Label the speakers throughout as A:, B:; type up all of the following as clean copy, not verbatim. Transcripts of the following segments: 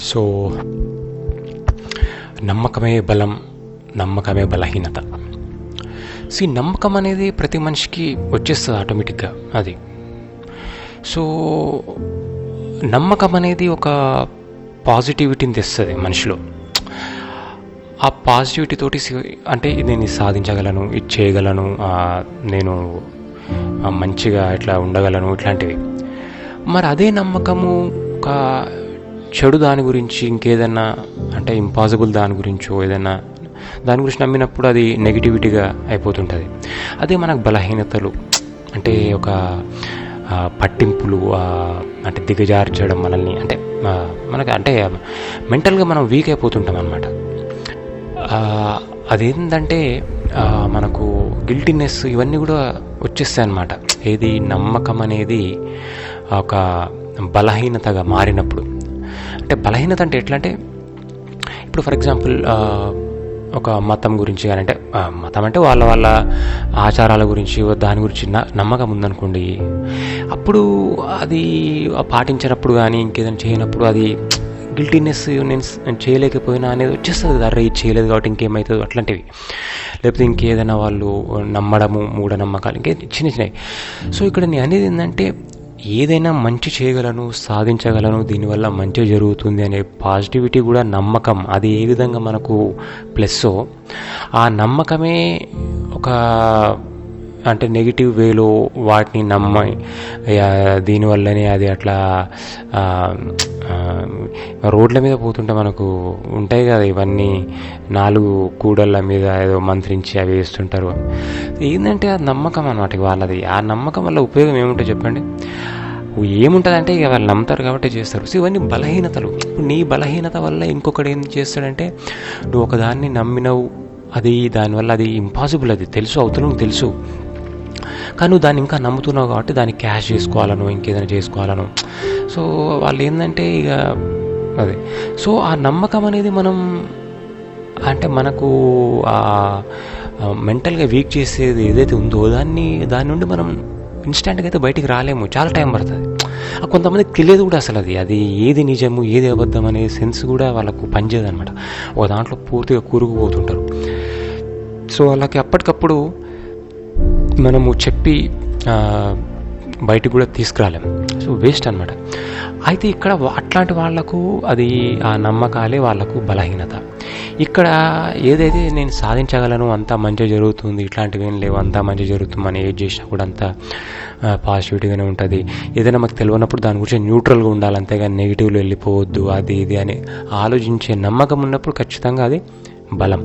A: So నమ్మకమే బలం, నమ్మకమే బలహీనత. నమ్మకం అనేది ప్రతి మనిషికి వచ్చేస్తుంది ఆటోమేటిక్గా. అది సో నమ్మకం అనేది ఒక పాజిటివిటీని తెస్తుంది మనిషిలో. ఆ పాజిటివిటీ తోటి అంటే నేను ఇది సాధించగలను, ఇది చేయగలను, నేను మంచిగా ఇట్లా ఉండగలను, ఇట్లాంటివి. మరి అదే నమ్మకము ఒక చెడు దాని గురించి, ఇంకేదన్నా అంటే ఇంపాసిబుల్ దాని గురించో ఏదైనా దాని గురించి నమ్మినప్పుడు అది నెగిటివిటీగా అయిపోతుంటుంది. అదే మనకు బలహీనతలు అంటే ఒక పట్టింపులు, అంటే దిగజార్చడం మనల్ని, అంటే మనకు అంటే మెంటల్గా మనం వీక్ అయిపోతుంటాం అన్నమాట. అదేంటంటే మనకు గిల్టీనెస్ ఇవన్నీ కూడా వచ్చేస్తాయి అన్నమాట. ఏది నమ్మకం అనేది ఒక బలహీనతగా మారినప్పుడు. అంటే బలహీనత అంటే ఎట్లా అంటే, ఇప్పుడు ఫర్ ఎగ్జాంపుల్ ఒక మతం గురించి కానీ, అంటే మతం అంటే వాళ్ళ ఆచారాల గురించి దాని గురించి నమ్మకం ఉందనుకోండి, అప్పుడు అది పాటించినప్పుడు కానీ ఇంకేదైనా చేయనప్పుడు అది గిల్టీనెస్, నేను చేయలేకపోయినా అనేది వచ్చేస్తుంది కదా, ఇది చేయలేదు కాబట్టి ఇంకేమవుతుంది అట్లాంటివి. లేకపోతే ఇంకేదైనా వాళ్ళు నమ్మడము, మూఢనమ్మకాలు, ఇంకే చిన్న చిన్నవి. సో ఇక్కడ నేను అనేది ఏంటంటే, ఏదైనా మంచి చేయగలను, సాధించగలను, దీనివల్ల మంచి జరుగుతుంది అనే పాజిటివిటీ కూడా నమ్మకం. అది ఏ విధంగా మనకు ప్లస్సో, ఆ నమ్మకమే ఒక అంటే నెగిటివ్ వేలో వాటిని నమ్మి దీనివల్లనే అది అట్లా రోడ్ల మీద పోతుంటే మనకు ఉంటాయి కదా ఇవన్నీ, 4 కూడళ్ళ మీద ఏదో మంత్రించి అవి వేస్తుంటారు. ఏంటంటే ఆ నమ్మకం అన్నమాట వాళ్ళది. ఆ నమ్మకం వల్ల ఉపయోగం ఏముంటుంది చెప్పండి? ఏముంటుంది అంటే ఇక వాళ్ళు నమ్ముతారు కాబట్టి చేస్తారు. సో ఇవన్నీ బలహీనతలు. నీ బలహీనత వల్ల ఇంకొకటి ఏం చేస్తాడంటే, నువ్వు ఒకదాన్ని నమ్మినవు, అది దానివల్ల అది ఇంపాసిబుల్, అది తెలుసు, అవతలకు తెలుసు, కానీ నువ్వు దాన్ని ఇంకా నమ్ముతున్నావు కాబట్టి దాన్ని క్యాష్ చేసుకోవాలను, ఇంకేదైనా చేసుకోవాలను. సో వాళ్ళు ఏంటంటే ఇక అదే. సో ఆ నమ్మకం అనేది మనం అంటే మనకు మెంటల్గా వీక్ చేసేది ఏదైతే ఉందో దాని నుండి మనం ఇన్స్టెంట్గా అయితే బయటికి రాలేము, చాలా టైం పడుతుంది. కొంతమందికి తెలియదు కూడా అసలు అది ఏది నిజము, ఏది అబద్ధం అనే సెన్స్ కూడా వాళ్ళకు పనిచేయదు అనమాట. ఒక దాంట్లో పూర్తిగా కూరుకుపోతుంటారు. సో వాళ్ళకి అప్పటికప్పుడు మనము చెప్పి బయటికి కూడా తీసుకురాలేము. సో వేస్ట్ అనమాట. అయితే ఇక్కడ అట్లాంటి వాళ్లకు అది ఆ నమ్మకాలే వాళ్లకు బలహీనత. ఇక్కడ ఏదైతే నేను సాధించగలను, అంతా మంచిగా జరుగుతుంది, ఇట్లాంటివి ఏం లేవు, అంతా మంచిగా జరుగుతుంది, మనం ఏది చేసినా కూడా అంతా పాజిటివిటీగానే ఉంటుంది. ఏదైనా మాకు తెలియనప్పుడు దాని గురించి న్యూట్రల్గా ఉండాలి, అంతేగాని నెగిటివ్లో వెళ్ళిపోవద్దు, అది ఇది అని ఆలోచించే నమ్మకం ఉన్నప్పుడు ఖచ్చితంగా అది బలం.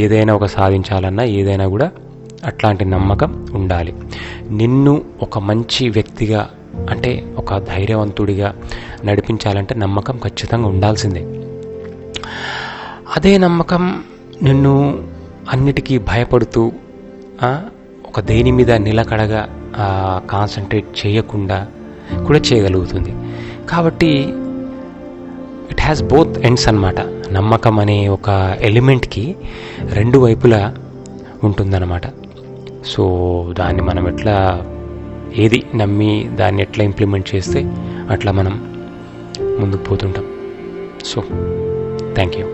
A: ఏదైనా ఒక సాధించాలన్నా ఏదైనా కూడా అట్లాంటి నమ్మకం ఉండాలి. నిన్ను ఒక మంచి వ్యక్తిగా, అంటే ఒక ధైర్యవంతుడిగా నడిపించాలంటే నమ్మకం ఖచ్చితంగా ఉండాల్సిందే. అదే నమ్మకం నిన్ను అన్నిటికీ భయపడుతూ ఒక దేని మీద నిలకడగా కాన్సన్ట్రేట్ చేయకుండా కూడా చేయగలుగుతుంది. కాబట్టి ఇట్ హ్యాస్ బోత్ ఎండ్స్ అన్నమాట. నమ్మకం అనే ఒక ఎలిమెంట్కి 2 వైపులా ఉంటుందన్నమాట. సో దాన్ని మనం ఎట్లా ఏది నమ్మి దాన్ని ఎట్లా ఇంప్లిమెంట్ చేస్తే అట్లా మనం ముందుకు పోతుంటాం. So thank you.